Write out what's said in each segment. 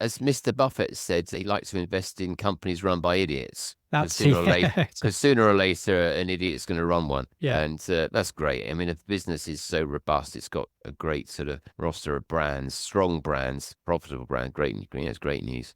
as Mr. Buffett said, he likes to invest in companies run by idiots. That's Because sooner or later, an idiot's going to run one. Yeah. And that's great. I mean, if business is so robust, it's got a great sort of roster of brands, strong brands, profitable brands. Great, it's great news.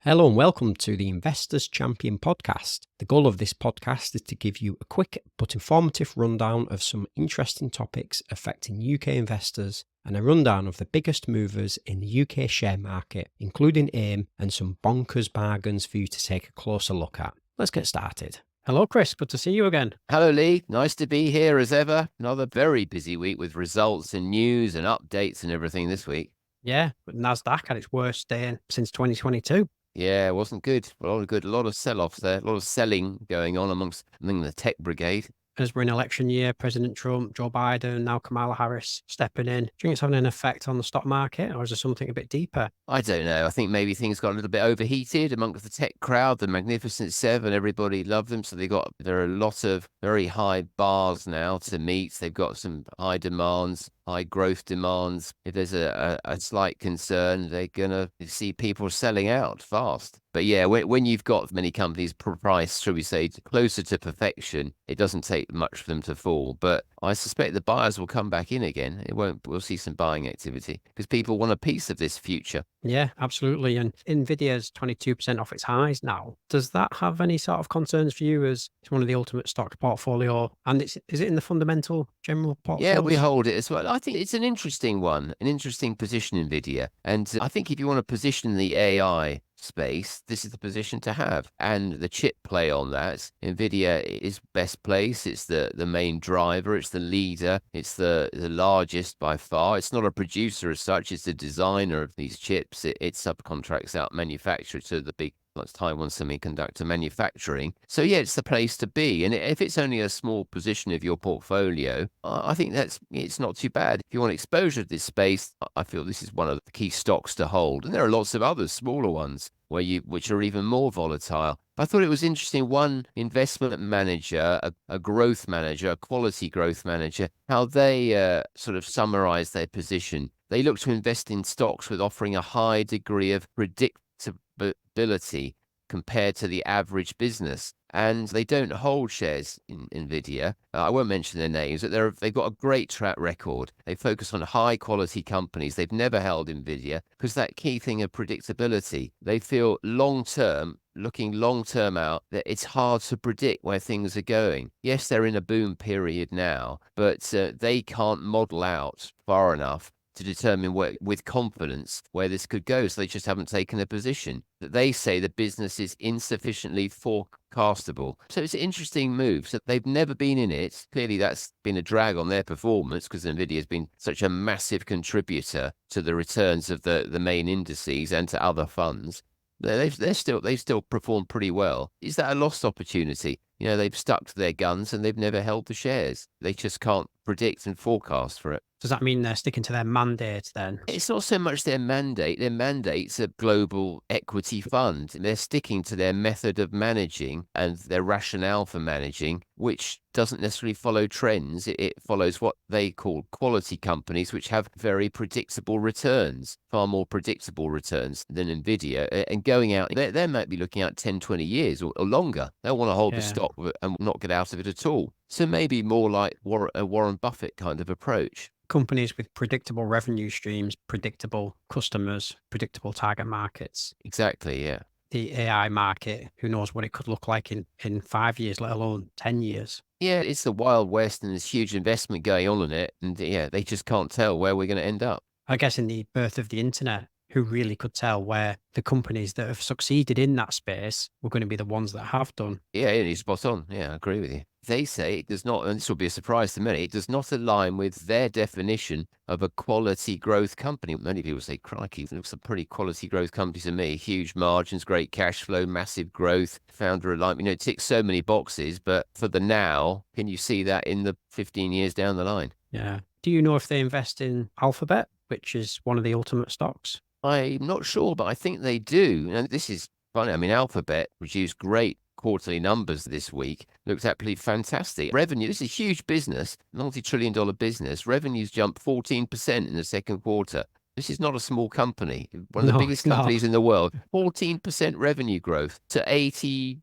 Hello and welcome to the Investors Champion podcast. The goal of this podcast is to give you a quick but informative rundown of some interesting topics affecting UK investors and a rundown of the biggest movers in the UK share market, including AIM and some bonkers bargains for you to take a closer look at. Let's get started. Hello, Chris. Good to see you again. Hello, Lee. Nice to be here as ever. Another very busy week with results and news and updates and everything this week. Yeah, but NASDAQ had its worst day since 2022. Yeah, it wasn't good. A lot of sell-offs there, a lot of selling going on among the tech brigade. As we're in election year, President Trump, Joe Biden, now Kamala Harris stepping in. Do you think it's having an effect on the stock market, or is there something a bit deeper? I don't know. I think maybe things got a little bit overheated amongst the tech crowd. The Magnificent Seven, everybody loved them. So there are a lot of very high bars now to meet. They've got some high demands, high growth demands. If there's a slight concern, they're going to see people selling out fast. But yeah, when you've got many companies priced, shall we say, closer to perfection, it doesn't take much for them to fall. But I suspect the buyers will come back in again. We'll see some buying activity because people want a piece of this future. Yeah, absolutely. And NVIDIA's 22% off its highs now. Does that have any sort of concerns for you as it's one of the ultimate stock portfolio? And is it in the fundamental general portfolio? Yeah, we hold it as well. I think it's an interesting one, an interesting position, NVIDIA. And I think if you want to position the AI space, this is the position to have. And the chip play on that, NVIDIA is best place. It's the main driver. It's the leader. It's the largest by far. It's not a producer as such. It's the designer of these chips. It subcontracts out manufacture to the big Taiwan Semiconductor Manufacturing. So yeah, it's the place to be. And if it's only a small position of your portfolio, I think it's not too bad. If you want exposure to this space, I feel this is one of the key stocks to hold. And there are lots of other smaller ones which are even more volatile. I thought it was interesting. One investment manager, a growth manager, a quality growth manager, how they sort of summarize their position. They look to invest in stocks with offering a high degree of predictability compared to the average business. And they don't hold shares in NVIDIA. I won't mention their names, but they've got a great track record. They focus on high quality companies. They've never held NVIDIA because that key thing of predictability. They feel looking long term out, that it's hard to predict where things are going. Yes, they're in a boom period now, but they can't model out far enough to determine with confidence where this could go. So they just haven't taken a position. They say the business is insufficiently forecastable. So it's an interesting move. So they've never been in it. Clearly that's been a drag on their performance because NVIDIA has been such a massive contributor to the returns of the main indices and to other funds. They still performed pretty well. Is that a lost opportunity? You know, they've stuck to their guns and they've never held the shares. They just can't predict and forecast for it. Does that mean they're sticking to their mandate then? It's not so much their mandate. Their mandate's a global equity fund. They're sticking to their method of managing and their rationale for managing, which doesn't necessarily follow trends. It follows what they call quality companies, which have very predictable returns, far more predictable returns than NVIDIA. And going out, they might be looking at 10, 20 years or longer. They'll want to hold the stock and not get out of it at all. So maybe more like a Warren Buffett kind of approach. Companies with predictable revenue streams, predictable customers, predictable target markets. Exactly, yeah. The AI market, who knows what it could look like in 5 years, let alone 10 years. Yeah, it's the Wild West and there's huge investment going on in it. And yeah, they just can't tell where we're going to end up. I guess in the birth of the internet, who really could tell where the companies that have succeeded in that space were going to be the ones that have done? Yeah, you're spot on. Yeah, I agree with you. They say it does not, and this will be a surprise to many, it does not align with their definition of a quality growth company. Many people say, crikey, it looks a pretty quality growth company to me. Huge margins, great cash flow, massive growth, founder alignment. It ticks so many boxes, but for the now, can you see that in the 15 years down the line? Yeah. Do you know if they invest in Alphabet, which is one of the ultimate stocks? I'm not sure, but I think they do. And this is funny. I mean, Alphabet produced great quarterly numbers this week looked absolutely fantastic. Revenue, this is a huge business, multi-trillion-dollar business. Revenues jumped 14% in the second quarter. This is not a small company, one of the No, biggest it's not. companies in the world. 14% revenue growth to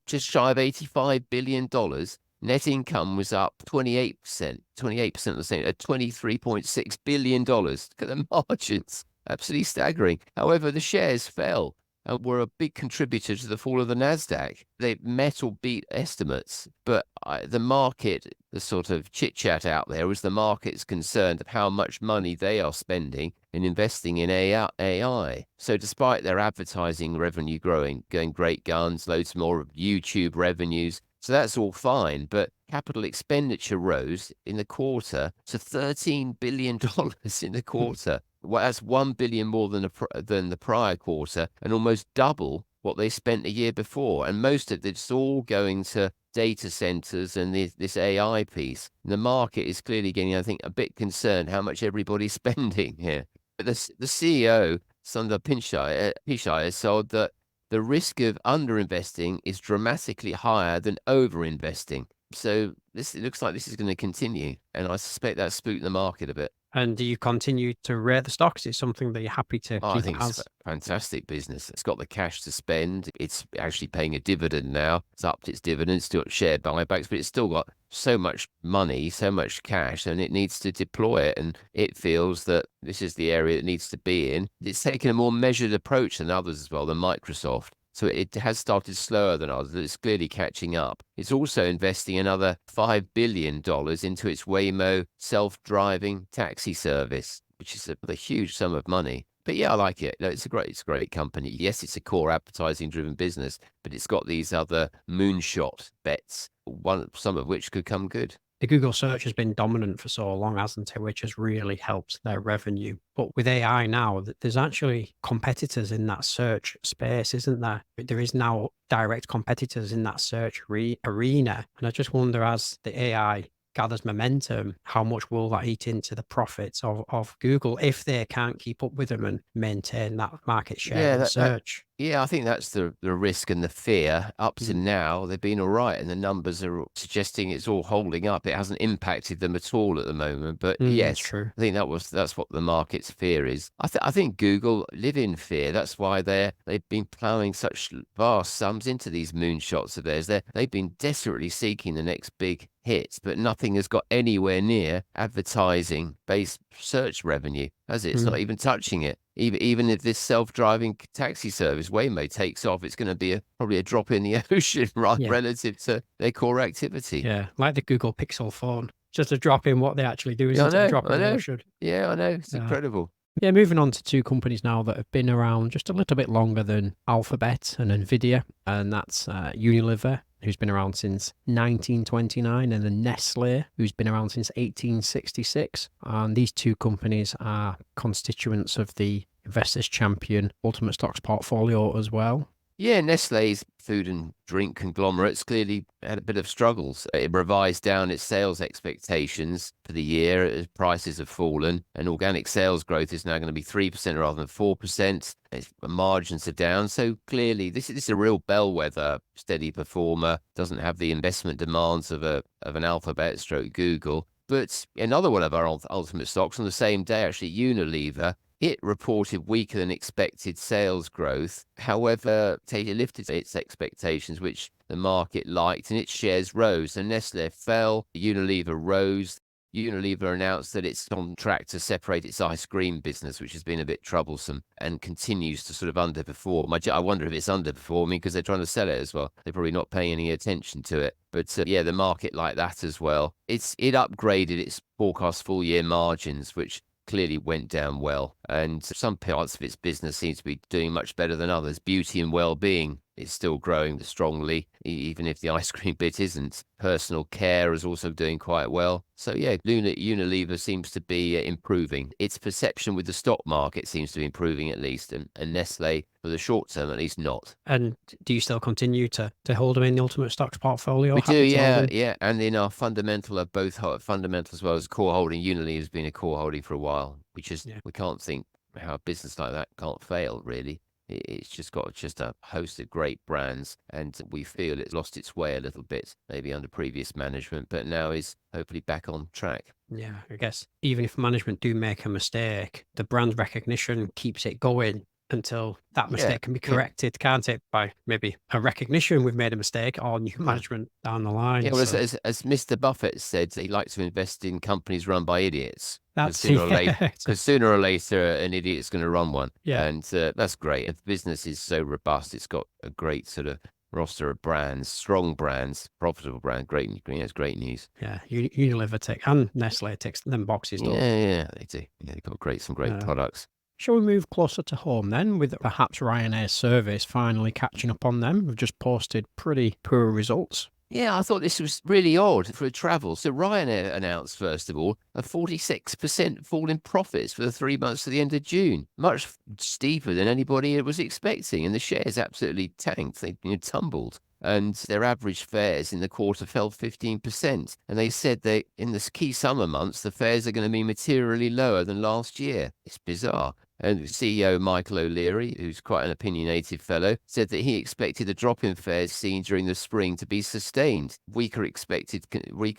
just shy of $85 billion. Net income was up 28% of the same, at $23.6 billion. Look at the margins. Absolutely staggering. However, the shares fell and were a big contributor to the fall of the Nasdaq. They met or beat estimates, but the market, the sort of chit chat out there is the market's concerned of how much money they are spending in investing in AI. So despite their advertising revenue going great guns, loads more YouTube revenues, so that's all fine, but capital expenditure rose in the quarter to $13 billion in the quarter. Well, that's $1 billion more than the prior quarter, and almost double what they spent a year before. And most of it's all going to data centers and this AI piece. And the market is clearly getting, I think, a bit concerned how much everybody's spending here. But the CEO, Sundar Pichai, has said that the risk of underinvesting is dramatically higher than overinvesting. So it looks like this is going to continue, and I suspect that spooked the market a bit. And do you continue to rate the stock? Is it something that you're happy to I keep think it it's as? a fantastic business. It's got the cash to spend. It's actually paying a dividend now. It's upped its dividends, still share buybacks, but it's still got so much money, so much cash, and it needs to deploy it. And it feels that this is the area it needs to be in. It's taken a more measured approach than others as well, than Microsoft. So it has started slower than others. It's clearly catching up. It's also investing another $5 billion into its Waymo self-driving taxi service, which is a huge sum of money. But yeah, I like it. No, it's a great company. Yes, it's a core advertising-driven business, but it's got these other moonshot bets, some of which could come good. The Google search has been dominant for so long, hasn't it, which has really helped their revenue. But with AI now, there's actually competitors in that search space, isn't there? There is now direct competitors in that search arena. And I just wonder, as the AI gathers momentum, how much will that eat into the profits of Google if they can't keep up with them and maintain that market share in search? Yeah, I think that's the risk and the fear. Up to now, they've been all right, and the numbers are suggesting it's all holding up. It hasn't impacted them at all at the moment. But That's yes, true. I think that's what the market's fear is. I think Google live in fear. That's why they've been plowing such vast sums into these moonshots of theirs. They've been desperately seeking the next big hits, but nothing has got anywhere near advertising-based search revenue, has it? It's not even touching it. Even if this self-driving taxi service Waymo takes off, it's going to be probably a drop in the ocean, right, Yeah. relative to their core activity. Yeah, like the Google Pixel phone. Just a drop in what they actually do, Yeah, isn't it? A drop in the ocean. Yeah, I know. It's incredible. Yeah, moving on to two companies now that have been around just a little bit longer than Alphabet and NVIDIA, and that's Unilever, who's been around since 1929, and then Nestle, who's been around since 1866. And these two companies are constituents of the Investors Champion Ultimate Stocks portfolio as well. Yeah, Nestle's food and drink conglomerates clearly had a bit of struggles. It revised down its sales expectations for the year as prices have fallen, and organic sales growth is now going to be 3% rather than 4%. Its margins are down, so clearly this is a real bellwether, steady performer. Doesn't have the investment demands of an Alphabet stroke Google. But another one of our ultimate stocks on the same day, actually, Unilever. It reported weaker than expected sales growth. However, it lifted its expectations, which the market liked, and its shares rose. And Nestle fell, Unilever rose. Unilever announced that it's on track to separate its ice cream business, which has been a bit troublesome and continues to sort of underperform. I wonder if it's underperforming because they're trying to sell it as well. They're probably not paying any attention to it. But yeah, the market like that as well. It upgraded its forecast full year margins, which clearly went down well, and some parts of its business seems to be doing much better than others. Beauty and well-being is still growing strongly, even if the ice cream bit isn't. Personal care is also doing quite well. So yeah, Unilever seems to be improving. Its perception with the stock market seems to be improving at least, and Nestle, for the short term at least, not. And do you still continue to hold them in the Ultimate Stocks portfolio? We do, yeah. And in our fundamental, both fundamental as well as core holding, Unilever has been a core holding for a while, which is, we can't think how a business like that can't fail, really. It's just got a host of great brands, and we feel it's lost its way a little bit, maybe under previous management, but now is hopefully back on track. Yeah, I guess even if management do make a mistake, the brand recognition keeps it going until that Yeah, mistake can be yeah. corrected, can't it? By maybe a recognition we've made a mistake or new Yeah. management down the Yeah, line. well, So as Mr. Buffett said, he likes to invest in companies run by idiots. Because that's yeah, sooner or later, an idiot's going to run one, yeah, and that's great. If the business is so robust, it's got a great sort of roster of brands, strong brands, profitable brand. Great, that's great news. yeah. Unilever and Nestle ticks them boxes, Yeah, don't they? yeah, they do. Yeah, they've got some great Uh, products. Shall we move closer to home then, with perhaps Ryanair's service finally catching up on them? We've just posted pretty poor results. Yeah, I thought this was really odd for travel. So Ryanair announced, first of all, a 46% fall in profits for the 3 months to the end of June, much steeper than anybody was expecting. And the shares absolutely tanked. They tumbled. And their average fares in the quarter fell 15%. And they said that in the key summer months, the fares are going to be materially lower than last year. It's bizarre. And CEO Michael O'Leary, who's quite an opinionated fellow, said that he expected the drop in fares seen during the spring to be sustained. Weaker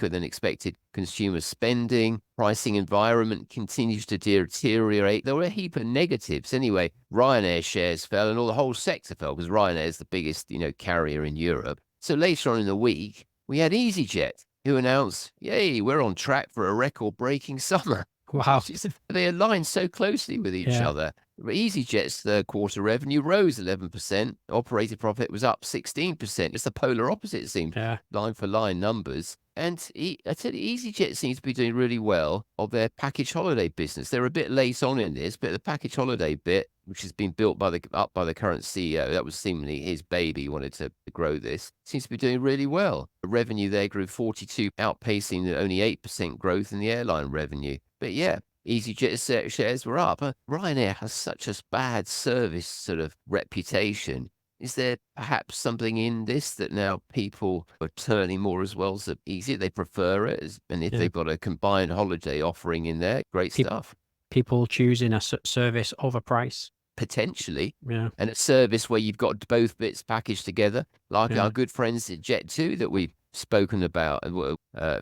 than expected consumer spending, pricing environment continues to deteriorate. There were a heap of negatives. Anyway, Ryanair shares fell and the whole sector fell because Ryanair is the biggest, carrier in Europe. So later on in the week, we had EasyJet, who announced, yay, we're on track for a record-breaking summer. Wow. They align so closely with each Yeah. other. EasyJet's third quarter revenue rose 11%. Operating profit was up 16%. It's the polar opposite, it seems. Yeah. Line for line numbers. And I tell you, EasyJet seems to be doing really well of their package holiday business. They're a bit late on in this, but the package holiday bit, which has been built up by the current CEO, that was seemingly his baby. He wanted to grow this. Seems to be doing really well. The revenue there grew 42, outpacing the only 8% growth in the airline revenue. But yeah, EasyJet shares were up. Ryanair has such a bad service sort of reputation. Is there perhaps something in this that now people are turning more as well to Easy? They prefer it, and if Yeah. they've got a combined holiday offering in there, great Peop stuff. People choosing a service over price. Potentially, Yeah. and a service where you've got both bits packaged together, like Yeah. our good friends at Jet2 that we've spoken about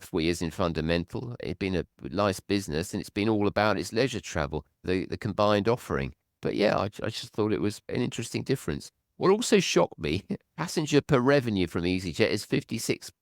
for years in Fundamental. It's been a nice business, and it's been all about its leisure travel, the combined offering. But yeah, I just thought it was an interesting difference. What also shocked me, passenger per revenue from EasyJet is £56.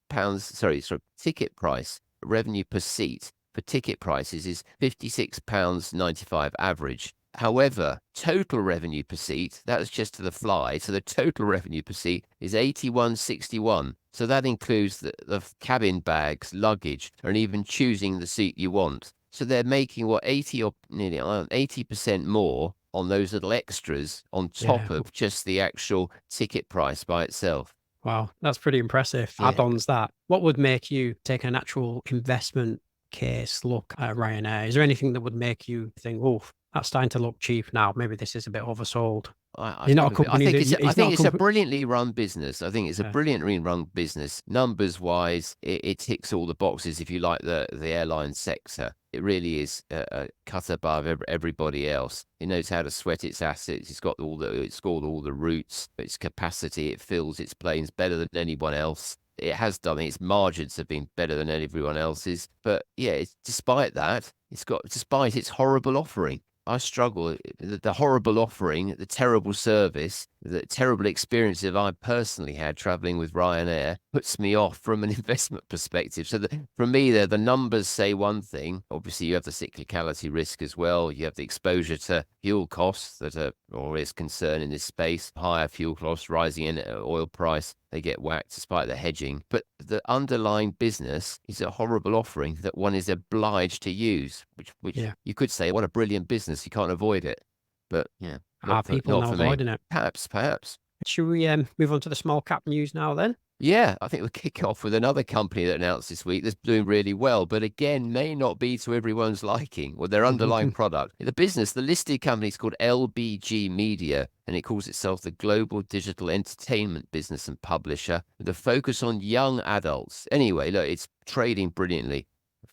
Sorry, ticket price revenue per seat for ticket prices is £56.95 average. However, total revenue per seat, that's just to the fly. So the total revenue per seat is 81.61. So that includes the cabin bags, luggage, and even choosing the seat you want. So they're making 80 or nearly 80% more on those little extras on top Yeah. of just the actual ticket price by itself. Wow. That's pretty impressive. Yeah. Add-ons that. What would make you take an actual investment case look at Ryanair? Is there anything that would make you think, oh, that's starting to look cheap now? Maybe this is a bit oversold. I He's not a think company that I he's think not a it's a company. brilliantly run business. I think it's a Yeah. brilliantly run business. Numbers wise, it ticks all the boxes. If you like the airline sector, it really is a cut above everybody else. It knows how to sweat its assets. It's scored all the routes, its capacity. It fills its planes better than anyone else. It has done it. Its margins have been better than everyone else's. But yeah, despite that, despite its horrible offering. I struggle. The horrible offering, the terrible service, the terrible experience that I personally had traveling with Ryanair puts me off from an investment perspective. So for me, the numbers say one thing. Obviously, you have the cyclicality risk as well. You have the exposure to fuel costs that are always concern in this space. Higher fuel costs, rising in oil price, they get whacked despite the hedging. But the underlying business is a horrible offering that one is obliged to use, which Yeah. you could say, what a brilliant business. You can't avoid it. But yeah, Are people not now for me. avoiding it? Perhaps. Should we move on to the small cap news now then? Yeah, I think we'll kick off with another company that announced this week that's doing really well, but again, may not be to everyone's liking or their underlying product. The listed company is called LBG Media, and it calls itself the Global Digital Entertainment Business and Publisher with a focus on young adults. Anyway, look, it's trading brilliantly.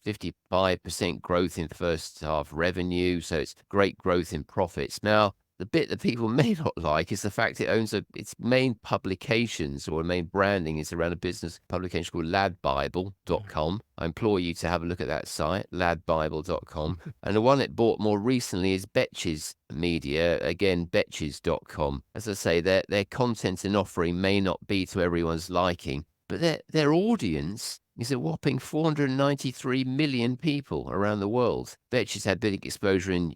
55% growth in first half revenue, so it's great growth in profits. Now, the bit that people may not like is the fact it owns its main publications or main branding is around a business publication called ladbible.com. I implore you to have a look at that site, ladbible.com. And the one it bought more recently is Betches Media, again, betches.com. As I say, their content and offering may not be to everyone's liking, but their audience is a whopping 493 million people around the world. Betches had big exposure in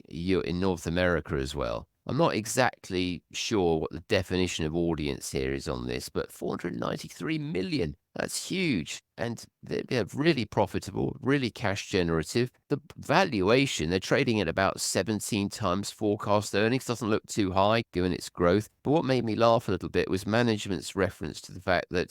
North America as well. I'm not exactly sure what the definition of audience here is on this, but 493 million, that's huge. And they're really profitable, really cash generative. The valuation, they're trading at about 17 times forecast earnings. Doesn't look too high given its growth. But what made me laugh a little bit was management's reference to the fact that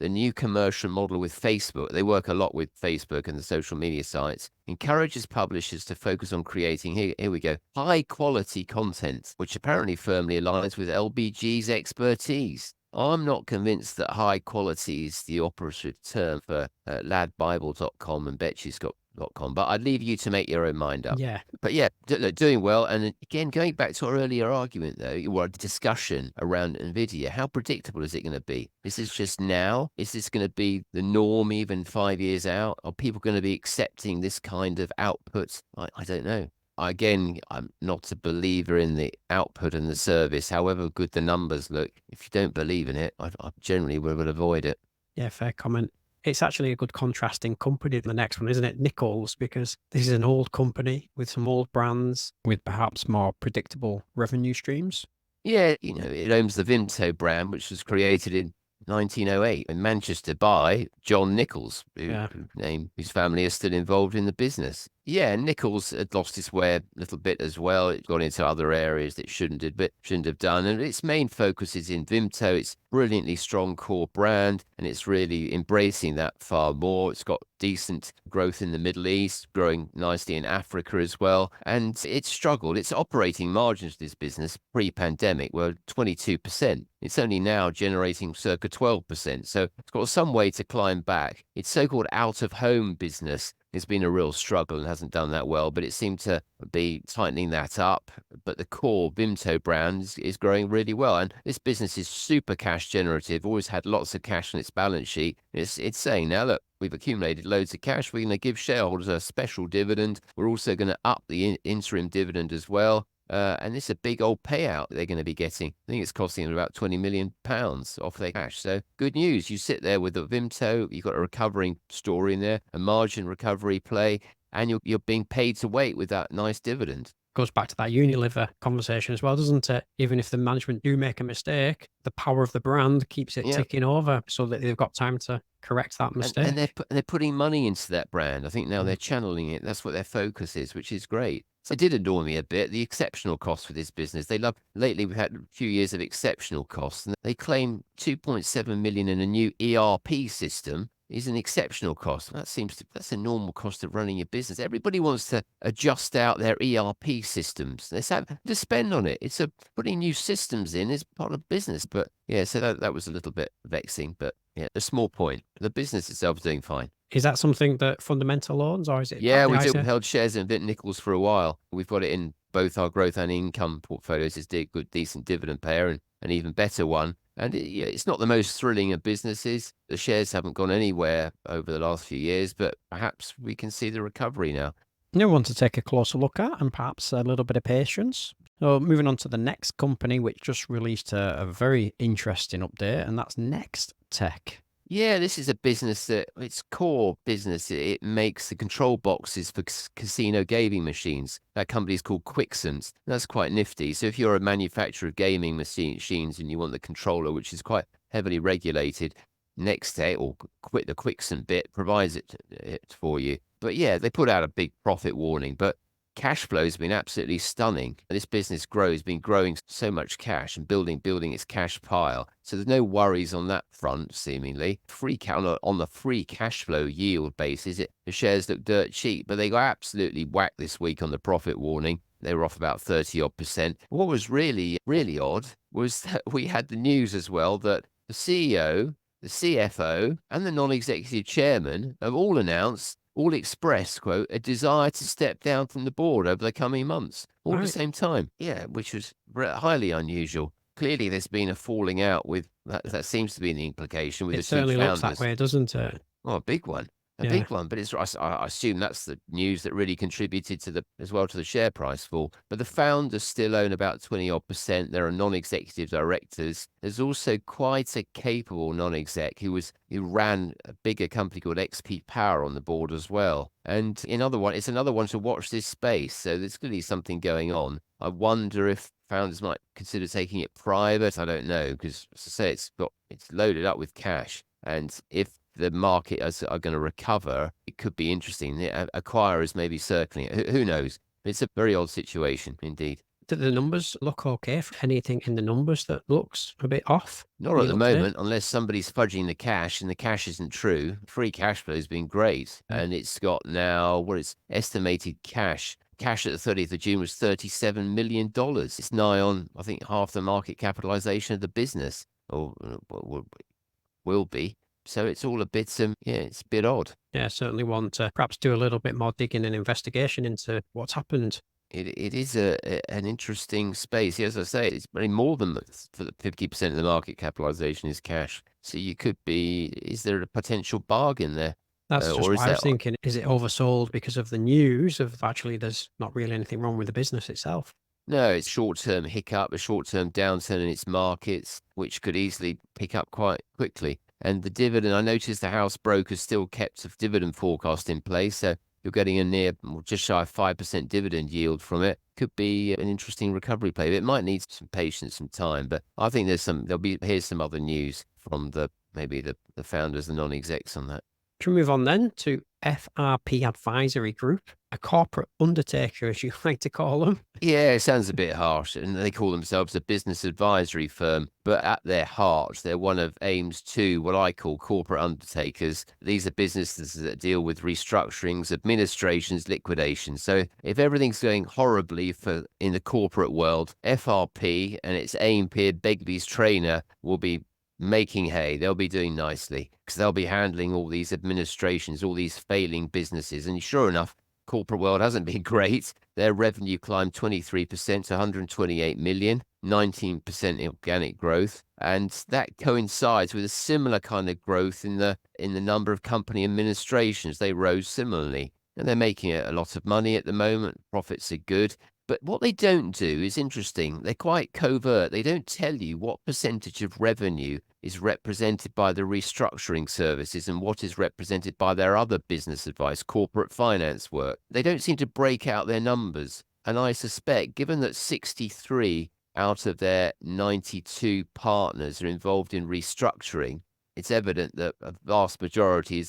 the new commercial model with Facebook, they work a lot with Facebook and the social media sites, encourages publishers to focus on creating, here we go, high quality content, which apparently firmly aligns with LBG's expertise. I'm not convinced that high quality is the operative term for ladbible.com and betches.com, but I'd leave you to make your own mind up. Yeah. But yeah, doing well. And again, going back to our earlier argument, though, or discussion around NVIDIA, how predictable is it going to be? Is this just now? Is this going to be the norm even 5 years out? Are people going to be accepting this kind of output? I don't know. Again, I'm not a believer in the output and the service, however good the numbers look. If you don't believe in it, I generally will avoid it. Yeah, fair comment. It's actually a good contrasting company, the next one, isn't it? Nichols, because this is an old company with some old brands with perhaps more predictable revenue streams. Yeah, it owns the Vimto brand, which was created in 1908 in Manchester by John Nichols, whose family is still involved in the business. Yeah, Nichols had lost its way a little bit as well. It got into other areas that shouldn't have done. And its main focus is in Vimto. It's brilliantly strong core brand, and it's really embracing that far more. It's got decent growth in the Middle East, growing nicely in Africa as well. And it's struggled. Its operating margins of this business pre-pandemic were 22%. It's only now generating circa 12%. So it's got some way to climb back. Its so-called out-of-home business has been a real struggle and hasn't done that well, but it seemed to be tightening that up. But the core Vimto brand is growing really well. And this business is super cash generative, always had lots of cash on its balance sheet. It's saying, now look, we've accumulated loads of cash. We're going to give shareholders a special dividend. We're also going to up the interim dividend as well. And it's a big old payout they're going to be getting. I think it's costing them about £20 million off their cash. So good news. You sit there with the Vimto, you've got a recovering story in there, a margin recovery play, and you're being paid to wait with that nice dividend. Goes back to that Unilever conversation as well, doesn't it? Even if the management do make a mistake, the power of the brand keeps it ticking over so that they've got time to correct that mistake. And they're putting money into that brand. I think now they're channeling it. That's what their focus is, which is great. So it did annoy me a bit, the exceptional costs for this business. Lately we've had a few years of exceptional costs, and they claim 2.7 million in a new ERP system is an exceptional cost. That's a normal cost of running your business. Everybody wants to adjust out their ERP systems. They have to spend on it. Putting new systems in is part of business. But yeah, so that was a little bit vexing, but yeah, a small point. The business itself is doing fine. Is that something that Fundamental owns, or is it? Yeah, we do. We've held shares in Nichols for a while. We've got it in both our growth and income portfolios. It's a good, decent dividend payer and an even better one. And it's not the most thrilling of businesses. The shares haven't gone anywhere over the last few years, but perhaps we can see the recovery now. New one to take a closer look at, and perhaps a little bit of patience. So moving on to the next company, which just released a very interesting update, and that's Nexteq. Yeah, this is a business that its core business, it makes the control boxes for casino gaming machines. That company is called Quicksent. That's quite nifty. So if you're a manufacturer of gaming machines and you want the controller, which is quite heavily regulated, Nexteq or the Quicksent bit provides it for you. But yeah, they put out a big profit warning, but cash flow has been absolutely stunning. This business been growing so much cash and building its cash pile. So there's no worries on that front, seemingly. On the free cash flow yield basis, the shares look dirt cheap, but they got absolutely whacked this week on the profit warning. They were off about 30-odd%. What was really, really odd was that we had the news as well that the CEO, the CFO, and the non-executive chairman have all announced all expressed, quote, a desire to step down from the board over the coming months, all at the Right. same time. Yeah, which was highly unusual. Clearly, there's been a falling out with that. That seems to be the implication with It the two certainly looks that founders. way, doesn't it? Oh, a big one. A Yeah. big one, but I assume that's the news that really contributed to the share price fall. But the founders still own about 20 odd percent. There are non-executive directors. There's also quite a capable non-exec who ran a bigger company called XP Power on the board as well. And it's another one to watch this space. So there's clearly something going on. I wonder if founders might consider taking it private. I don't know, because as I say, it's loaded up with cash. And if the market are going to recover, it could be interesting. The acquirers may be circling it. Who knows? It's a very odd situation indeed. Do the numbers look okay? For anything in the numbers that looks a bit off? Not at You the looked at it? moment, unless somebody's fudging the cash and the cash isn't true. Free cash flow has been great. Yeah. And it's got now what is estimated cash. Cash at the 30th of June was $37 million. It's nigh on, I think, half the market capitalization of the business, or will be. So it's all a bit, it's a bit odd. Yeah, certainly want to perhaps do a little bit more digging and investigation into what's happened. It is an interesting space. As I say, it's really more than for the 50% of the market capitalization is cash. So is there a potential bargain there? That's just Or what is I was that, thinking. Is it oversold because of the news of actually there's not really anything wrong with the business itself? no, it's short-term hiccup, a short-term downturn in its markets, which could easily pick up quite quickly. And the dividend, I noticed the house brokers still kept a dividend forecast in place. So you're getting a near, just shy of 5% dividend yield from it. Could be an interesting recovery play. It might need some patience, some time, but I think here's some other news from maybe the founders, the non-execs on that. Should we move on then to FRP Advisory Group, a corporate undertaker, as you like to call them? Yeah, it sounds a bit harsh, and they call themselves a business advisory firm, but at their heart, they're one of AIM's two, what I call corporate undertakers. These are businesses that deal with restructurings, administrations, liquidations. So if everything's going horribly in the corporate world, FRP and its AIM peer Begbie's trainer will be making hay. They'll be doing nicely because they'll be handling all these administrations, all these failing businesses. And sure enough, corporate world hasn't been great. Their revenue climbed 23% to 128 million, 19% organic growth, and that coincides with a similar kind of growth in the number of company administrations. They rose similarly, and they're making a lot of money at the moment. Profits are good. But what they don't do is interesting. They're quite covert. They don't tell you what percentage of revenue is represented by the restructuring services and what is represented by their other business advice, corporate finance work. They don't seem to break out their numbers. And I suspect, given that 63 out of their 92 partners are involved in restructuring, it's evident that a vast majority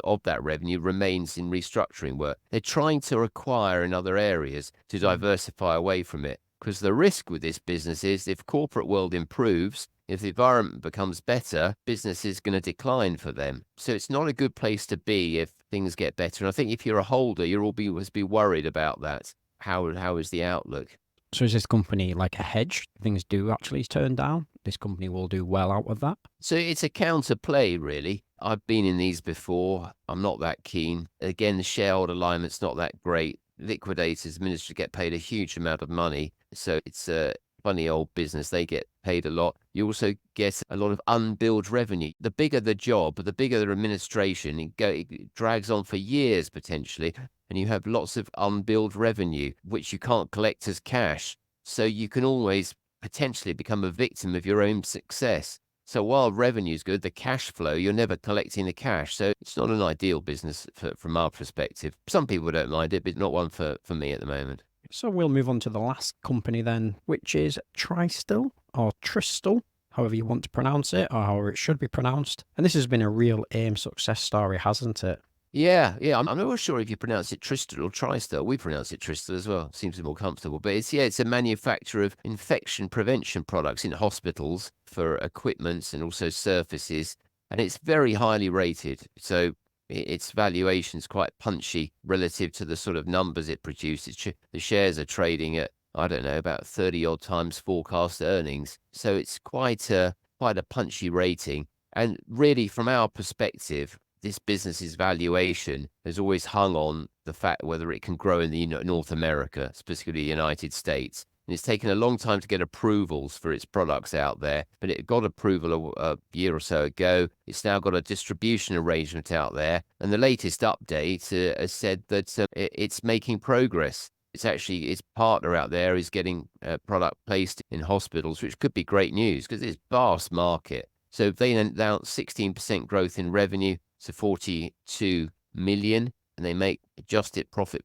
of that revenue remains in restructuring work. They're trying to acquire in other areas to diversify away from it. Because the risk with this business is if corporate world improves, if the environment becomes better, business is going to decline for them. So it's not a good place to be if things get better. And I think if you're a holder, you'll always be worried about that. How is the outlook? So is this company like a hedge? Things do actually turn down. This company will do well out of that. So it's a counter play, really. I've been in these before. I'm not that keen. Again, the shareholder alignment's not that great. Liquidators, ministers get paid a huge amount of money. So it's a funny old business. They get paid a lot. You also get a lot of unbilled revenue. The bigger the job, the bigger the administration, it drags on for years potentially. And you have lots of unbilled revenue, which you can't collect as cash. So you can always potentially become a victim of your own success. So while revenue's good, the cash flow, you're never collecting the cash. So it's not an ideal business from our perspective. Some people don't mind it, but not one for me at the moment. So we'll move on to the last company then, which is Tristel or Tristel, however you want to pronounce it, or however it should be pronounced. And this has been a real AIM success story, hasn't it? Yeah. I'm not sure if you pronounce it Tristel or Tristel. We pronounce it Tristel as well. Seems more comfortable. But it's a manufacturer of infection prevention products in hospitals for equipment and also surfaces. And it's very highly rated. So its valuation's quite punchy relative to the sort of numbers it produces. The shares are trading at, I don't know, about 30 odd times forecast earnings. So it's quite a punchy rating. And really, from our perspective, this business's valuation has always hung on the fact whether it can grow in the North America, specifically the United States. And it's taken a long time to get approvals for its products out there, but it got approval a year or so ago. It's now got a distribution arrangement out there, and the latest update has said that it's making progress. It's actually, its partner out there is getting product placed in hospitals, which could be great news because it's a vast market. So they announced 16% growth in revenue to 42 million, and they make adjusted profit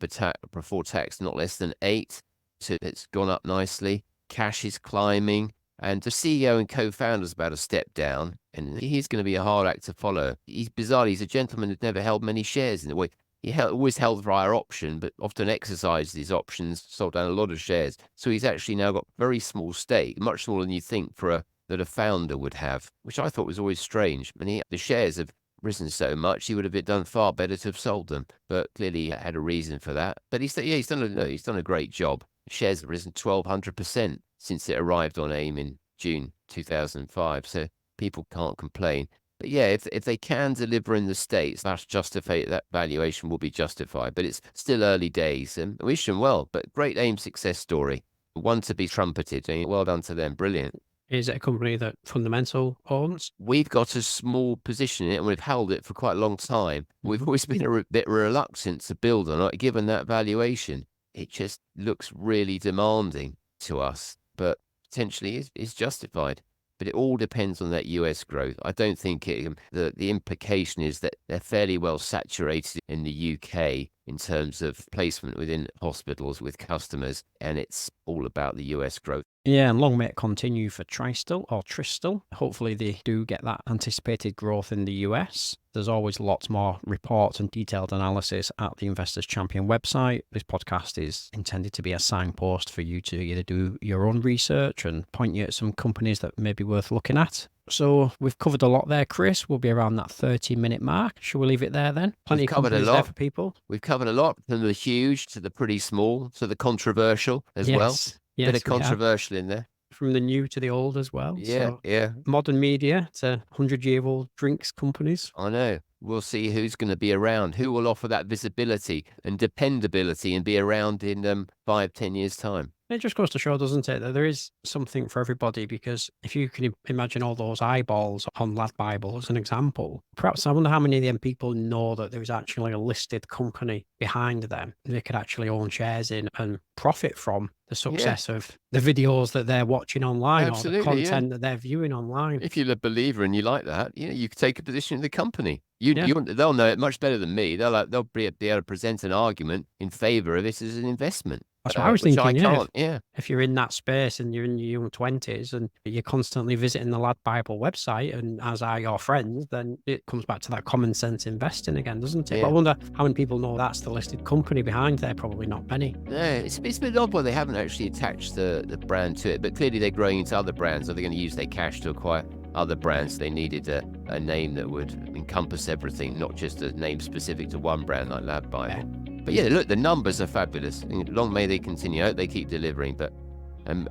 before tax not less than 8. So it's gone up nicely. Cash is climbing, and the CEO and co-founder is about to step down, and he's going to be a hard act to follow. He's bizarre. He's a gentleman who's never held many shares in the way. He always held via option, but often exercised his options, sold down a lot of shares. So he's actually now got very small stake, much smaller than you think that a founder would have, which I thought was always strange. And the shares have risen so much, he would have done far better to have sold them. But clearly he had a reason for that. But he's done a great job. Shares have risen 1,200% since it arrived on AIM in June 2005. So people can't complain. But yeah, if they can deliver in the States, that valuation will be justified. But it's still early days, and I wish them well. But great AIM success story, one to be trumpeted. Well done to them, brilliant. Is it a company that Fundamental owns? We've got a small position in it, and we've held it for quite a long time. We've always been a bit reluctant to build on it, given that valuation. It just looks really demanding to us, but potentially is justified. But it all depends on that US growth. I don't think the implication is that they're fairly well saturated in the UK in terms of placement within hospitals with customers, and it's all about the US growth. Yeah, and long may it continue for Tristel or Tristel. Hopefully they do get that anticipated growth in the US. There's always lots more reports and detailed analysis at the Investors Champion website. This podcast is intended to be a signpost for you to either do your own research and point you at some companies that may be worth looking at. So we've covered a lot there, Chris. We'll be around that 30-minute mark. Shall we leave it there then? Plenty of companies there for people. We've covered a lot, from the huge to the pretty small to the controversial as well. Yes, bit of controversial in there. From the new to the old as well. Yeah, yeah. Modern media to 100-year-old drinks companies. I know. We'll see who's going to be around, who will offer that visibility and dependability and be around in 5-10 years' time. It just goes to show, doesn't it, that there is something for everybody, because if you can imagine all those eyeballs on Lad Bible as an example, perhaps I wonder how many of them people know that there is actually a listed company behind them they could actually own shares in and profit from the success of the videos that they're watching online. Absolutely, or the content that they're viewing online. If you're a believer and you like that, you could take a position in the company. They'll know it much better than me. They'll be able to present an argument in favor of it as an investment. That's what I was thinking, If you're in that space and you're in your young 20s and you're constantly visiting the Lad Bible website, and as are your friends, then it comes back to that common sense investing again, doesn't it? Yeah. But I wonder how many people know that's the listed company behind there. Probably not many. Yeah, it's a bit odd why they haven't actually attached the brand to it, but clearly they're growing into other brands. Are they going to use their cash to acquire other brands? They needed a name that would encompass everything, not just a name specific to one brand like Lad Bible. Yeah. But yeah, look, the numbers are fabulous. Long may they continue. I hope they keep delivering, but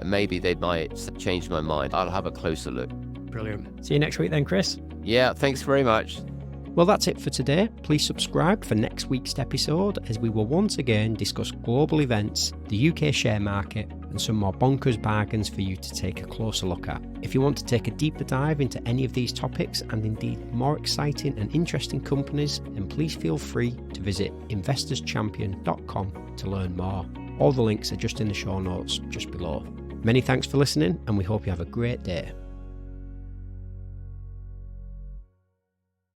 maybe they might change my mind. I'll have a closer look. Brilliant. See you next week then, Chris. Yeah, thanks very much. Well, that's it for today. Please subscribe for next week's episode, as we will once again discuss global events, the UK share market, and some more bonkers bargains for you to take a closer look at. If you want to take a deeper dive into any of these topics, and indeed more exciting and interesting companies, then please feel free to visit investorschampion.com to learn more. All the links are just in the show notes just below. Many thanks for listening, and we hope you have a great day.